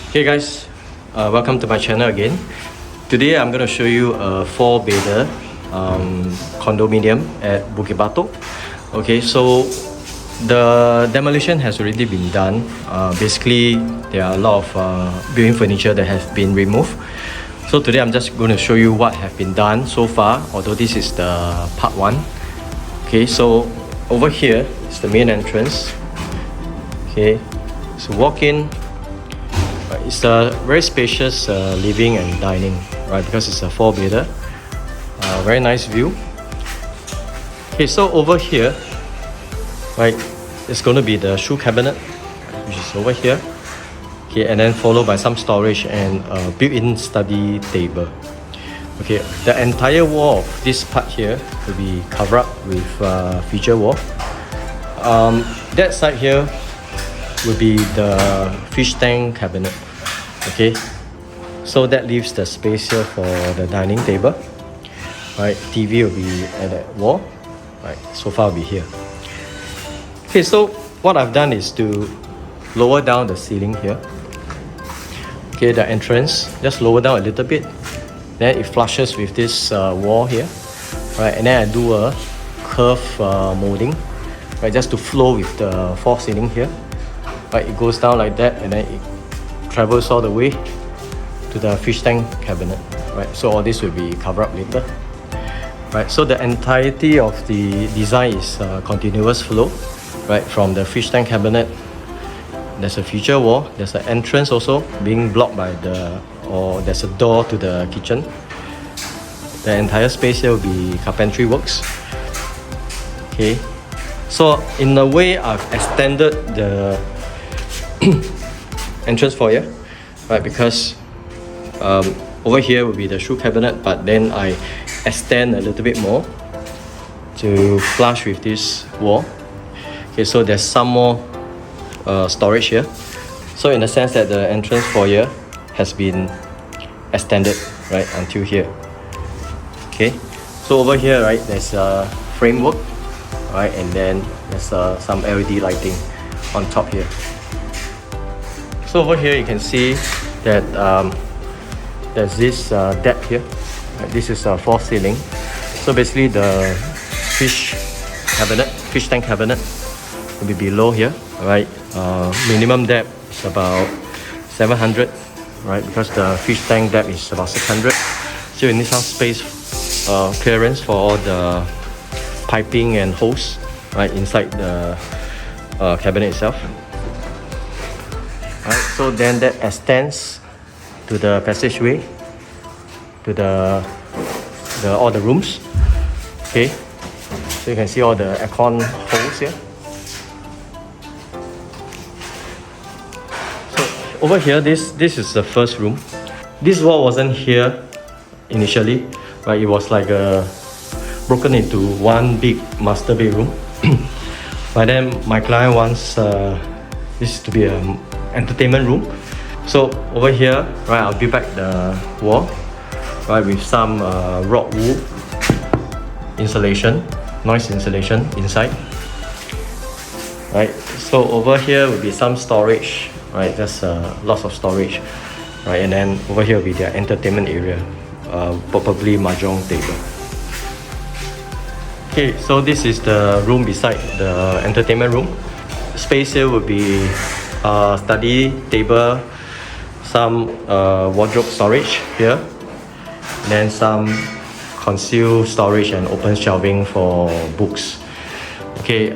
Hey guys, welcome to my channel again. Today I'm going to show you a 4-bedder condominium at Bukit Batok. Okay, so the demolition has already been done. Basically, there are a lot of building furniture that have been removed. So today I'm just going to show you what have been done so far, although this is the part 1. Okay, so over here is the main entrance. Okay, so walk in. It's a very spacious living and dining, right? Because it's a 4-bedder. Very nice view. Okay, so over here, right, it's going to be the shoe cabinet, which is over here. Okay, and then followed by some storage and a built-in study table. Okay, the entire wall of this part here will be covered up with feature wall. That side here will be the fish tank cabinet. Okay, so that leaves the space here for the dining table. Right, TV will be at that wall. Right, sofa will be here. Okay, so what I've done is to lower down the ceiling here. Okay, the entrance, just lower down a little bit. Then it flushes with this wall here. Right, and then I do a curve molding, right, just to flow with the false ceiling here. Right, it goes down like that, and then it travels all the way to the fish tank cabinet. Right, so all this will be covered up later. Right, so the entirety of the design is continuous flow. Right, from the fish tank cabinet, there's a feature wall. There's an entrance also being blocked by there's a door to the kitchen. The entire space here will be carpentry works. Okay, so in a way I've extended the entrance foyer, right, because over here will be the shoe cabinet, but then I extend a little bit more to flush with this wall. Okay, so there's some more storage here. So in the sense that the entrance foyer has been extended, right, until here. Okay, so over here, right, there's a framework, right, and then there's some LED lighting on top here. So over here you can see that there's this depth here. This is a false ceiling. So basically the fish tank cabinet will be below here, right? Minimum depth is about 700, right? Because the fish tank depth is about 600. So you need some space clearance for all the piping and hose, right, inside the cabinet itself. Right, so then that extends to the passageway, to all the rooms. Okay, so you can see all the aircon holes here. So over here, this is the first room. This wall wasn't here initially, right? It was like broken into one big master bedroom. But then my client wants this to be an entertainment room. So over here, right, I'll build back the wall, right, with some rock wool insulation, noise insulation inside. Right, so over here will be some storage, right, just lots of storage, right, and then over here will be their entertainment area, probably mahjong table. Okay, so this is the room beside the entertainment room. Space here will be study table, some wardrobe storage here, and then some concealed storage and open shelving for books. Okay,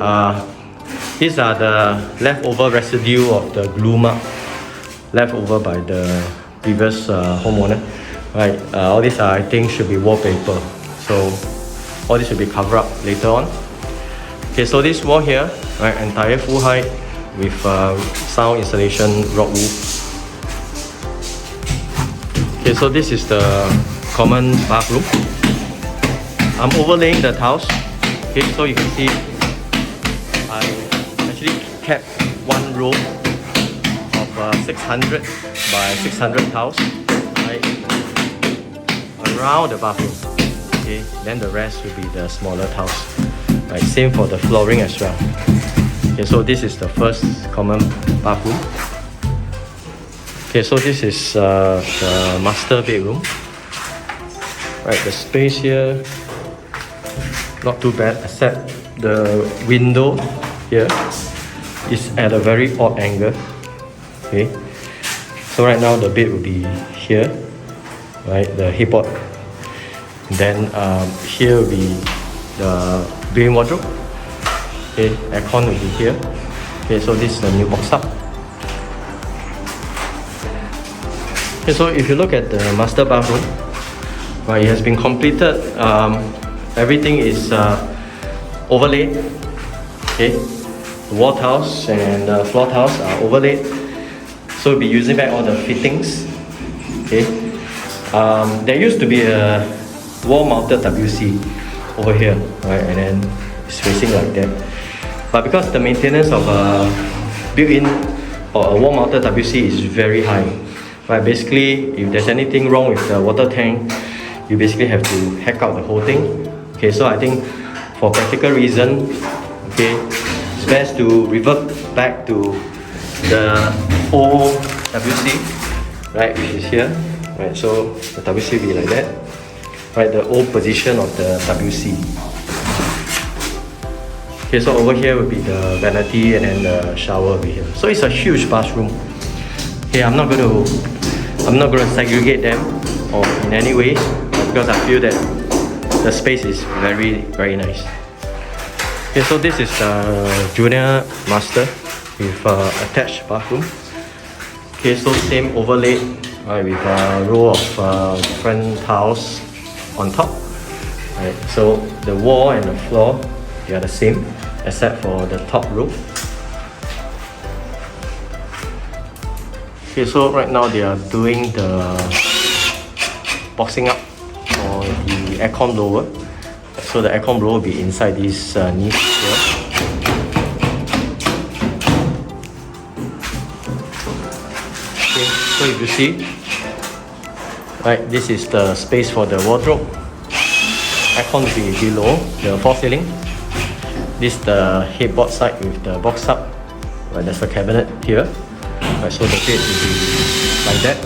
these are the leftover residue of the glue mark left over by the previous homeowner. Right, all these I think should be wallpaper, so all this will be covered up later on. Okay, so this wall here, right, entire full height with sound insulation rock wool. Okay, so this is the common bathroom. I'm overlaying the tiles. Okay, so you can see I actually kept one row of 600 by 600 tiles, right, around the bathroom. Okay, then the rest will be the smaller tiles. Right, same for the flooring as well. Okay, so this is the first common bathroom. Okay, so this is the master bedroom. Right, the space here, not too bad, except the window here is at a very odd angle. Okay, so right now the bed will be here, right, the headboard. Then here will be the built-in wardrobe. Okay, aircon will be here. Okay, so this is the new box up. Okay, so if you look at the master bathroom, right, it has been completed. Everything is overlaid. Okay, the wall tiles and the floor tiles are overlaid. So we'll be using back all the fittings. Okay, there used to be a wall-mounted WC over here, right, and then it's facing like that. But because the maintenance of a built-in or a wall-mounted WC is very high, right, basically if there's anything wrong with the water tank, you basically have to hack out the whole thing. Okay, so I think for practical reason, okay, it's best to revert back to the old WC, right, which is here, right. So the WC will be like that, right, the old position of the WC. Okay, so over here will be the vanity and then the shower over here. So it's a huge bathroom. Okay, I'm not going to segregate them or in any way, because I feel that the space is very, very nice. Okay, so this is the junior master with attached bathroom. Okay, so same overlay, right, with a row of different tiles on top. Right, so the wall and the floor, they are the same except for the top row. Okay, so right now they are doing the boxing up for the aircon blower. So the aircon blower will be inside this niche here. Okay, so if you see, right, this is the space for the wardrobe. Aircon will be below the false ceiling. This is the headboard side with the box up. Right, there's the cabinet here. Right, so the bed will be like that.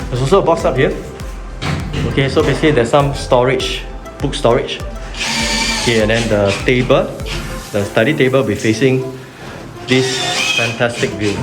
There's also a box up here. Okay, so basically there's some storage, book storage. Okay, and then the table, the study table will be facing this fantastic view.